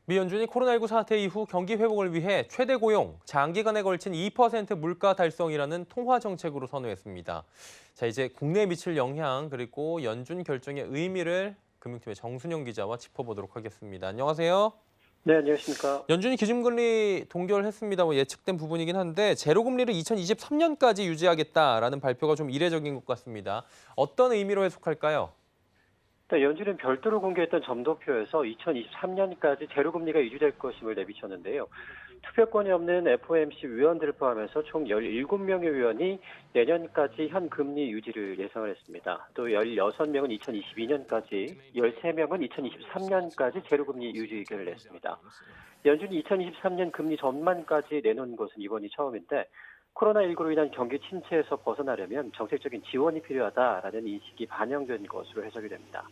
미 연준이 코로나19 사태 이후 경기 회복을 위해 최대 고용, 장기간에 걸친 2% 물가 달성이라는 통화 정책으로 선회했습니다. 자, 이제 국내에 미칠 영향 그리고 연준 결정의 의미를 금융팀의 정순영 기자와 짚어보도록 하겠습니다. 안녕하세요. 네, 안녕하십니까. 연준이 기준금리 동결했습니다. 예측된 부분이긴 한데 제로금리를 2023년까지 유지하겠다라는 발표가 좀 이례적인 것 같습니다. 어떤 의미로 해석할까요? 네, 연준은 별도로 공개했던 점도표에서 2023년까지 제로금리가 유지될 것임을 내비쳤는데요. 투표권이 없는 FOMC 위원들을 포함해서 총 17명의 위원이 내년까지 현 금리 유지를 예상을 했습니다. 또 16명은 2022년까지, 13명은 2023년까지 제로금리 유지 의견을 냈습니다. 연준이 2023년 금리 전망까지 내놓은 것은 이번이 처음인데 코로나19로 인한 경기 침체에서 벗어나려면 정책적인 지원이 필요하다라는 인식이 반영된 것으로 해석이 됩니다.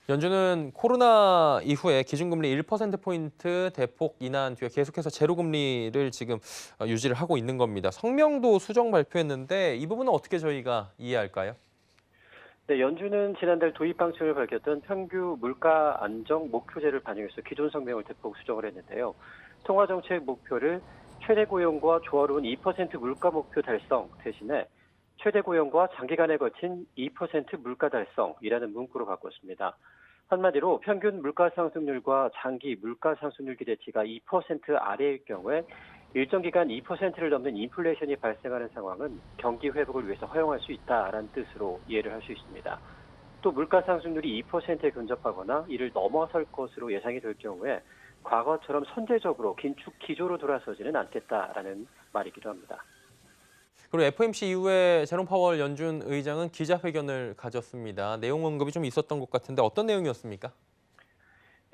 연준은 코로나 이후에 기준금리 1%포인트 대폭 인하한 뒤에 계속해서 제로금리를 지금 유지를 하고 있는 겁니다. 성명도 수정 발표했는데 이 부분은 어떻게 저희가 이해할까요? 네, 연준은 지난달 도입 방침을 밝혔던 평균 물가 안정 목표제를 반영해서 기존 성명을 대폭 수정을 했는데요. 통화 정책 목표를 최대 고용과 조화로운 2% 물가 목표 달성 대신에 최대 고용과 장기간에 거친 2% 물가 달성이라는 문구로 바꿨습니다. 한마디로 평균 물가 상승률과 장기 물가 상승률 기대치가 2% 아래일 경우에 일정 기간 2%를 넘는 인플레이션이 발생하는 상황은 경기 회복을 위해서 허용할 수 있다라는 뜻으로 이해를 할 수 있습니다. 또 물가 상승률이 2%에 근접하거나 이를 넘어설 것으로 예상이 될 경우에 과거처럼 선제적으로 긴축 기조로 돌아서지는 않겠다라는 말이기도 합니다. 그리고 FOMC 이후에 제롬 파월 연준 의장은 기자회견을 가졌습니다. 내용 언급이 좀 있었던 것 같은데 어떤 내용이었습니까?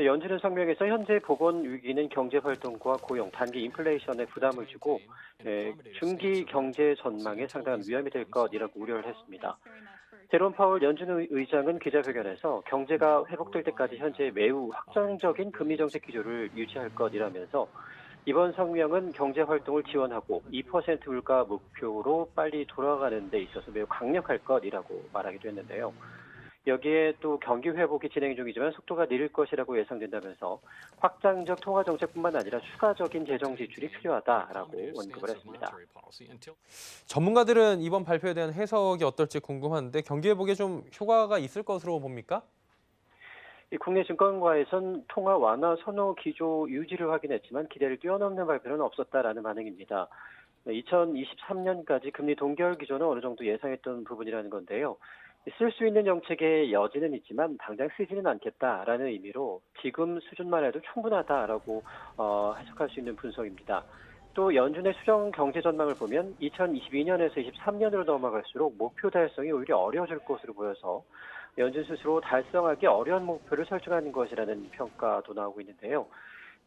연준은 성명에서 현재 보건 위기는 경제 활동과 고용, 단기 인플레이션에 부담을 주고 중기 경제 전망에 상당한 위험이 될 것이라고 우려를 했습니다. 제롬 파월 연준 의장은 기자회견에서 경제가 회복될 때까지 현재 매우 확정적인 금리 정책 기조를 유지할 것이라면서 이번 성명은 경제 활동을 지원하고 2% 물가 목표로 빨리 돌아가는 데 있어서 매우 강력할 것이라고 말하기도 했는데요. 여기에 또 경기 회복이 진행 중이지만 속도가 느릴 것이라고 예상된다면서 확장적 통화 정책뿐만 아니라 추가적인 재정 지출이 필요하다라고 언급을 했습니다. 전문가들은 이번 발표에 대한 해석이 어떨지 궁금한데 경기 회복에 좀 효과가 있을 것으로 봅니까? 이 국내 증권가에선 통화 완화 선호 기조 유지를 확인했지만 기대를 뛰어넘는 발표는 없었다라는 반응입니다. 2023년까지 금리 동결 기조는 어느 정도 예상했던 부분이라는 건데요. 쓸 수 있는 정책의 여지는 있지만 당장 쓰지는 않겠다라는 의미로 지금 수준만 해도 충분하다라고 해석할 수 있는 분석입니다. 또 연준의 수정 경제 전망을 보면 2022년에서 23년으로 넘어갈수록 목표 달성이 오히려 어려워질 것으로 보여서 연준 스스로 달성하기 어려운 목표를 설정하는 것이라는 평가도 나오고 있는데요.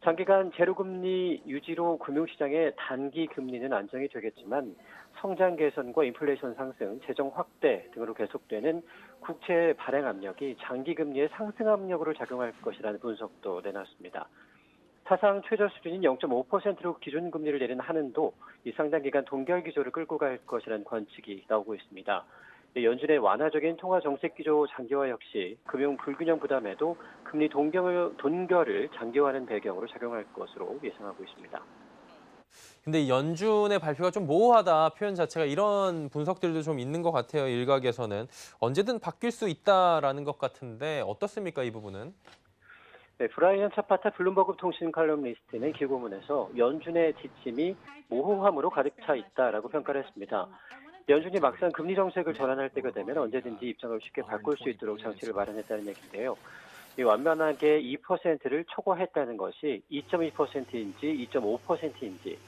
장기간 제로금리 유지로 금융시장의 단기 금리는 안정이 되겠지만 성장 개선과 인플레이션 상승, 재정 확대 등으로 계속되는 국채 발행 압력이 장기 금리의 상승 압력으로 작용할 것이라는 분석도 내놨습니다. 사상 최저 수준인 0.5%로 기준금리를 내린 한은도 이 상당 기간 동결 기조를 끌고 갈 것이라는 관측이 나오고 있습니다. 연준의 완화적인 통화 정책 기조 장기화 역시 금융 불균형 부담에도 금리 동결을 장기화하는 배경으로 작용할 것으로 예상하고 있습니다. 근데 연준의 발표가 좀 모호하다 표현 자체가 이런 분석들도 좀 있는 것 같아요. 일각에서는 언제든 바뀔 수 있다라는 것 같은데 어떻습니까 이 부분은? 네, 브라이언 차파타 블룸버그 통신 칼럼니스트는 기고문에서 연준의 지침이 모호함으로 가득 차 있다라고 평가를 했습니다. 연준이 막상 금리 정책을 전환할 때가 되면 언제든지 입장을 쉽게 바꿀 수 있도록 장치를 마련했다는 얘기인데요. 이 완만하게 2%를 초과했다는 것이 2.2%인지 2.5%인지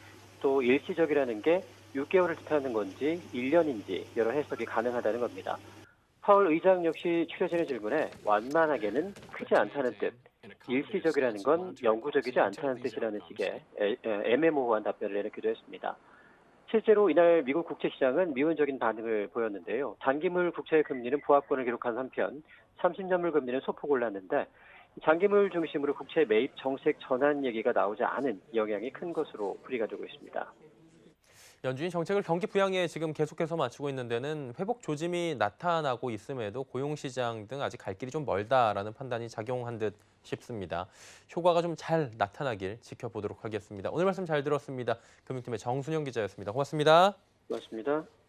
또 일시적이라는 게 6개월을 뜻하는 건지 1년인지 여러 해석이 가능하다는 겁니다. 파월 의장 역시 취재진의 질문에 완만하게는 크지 않다는 뜻, 일시적이라는 건 영구적이지 않다는 뜻이라는 식의 애매모호한 답변을 내놓기도 했습니다. 실제로 이날 미국 국채시장은 미온적인 반응을 보였는데요. 단기물 국채 금리는 보합권을 기록한 한편 30년물 금리는 소폭 올랐는데 장기물 중심으로 국채 매입 정책 전환 얘기가 나오지 않은 영향이 큰 것으로 풀이가 되고 있습니다. 연준이 정책을 경기 부양에 지금 계속해서 맞추고 있는 데는 회복 조짐이 나타나고 있음에도 고용시장 등 아직 갈 길이 좀 멀다라는 판단이 작용한 듯 싶습니다. 효과가 좀 잘 나타나길 지켜보도록 하겠습니다. 오늘 말씀 잘 들었습니다. 금융팀의 정순영 기자였습니다. 고맙습니다. 고맙습니다.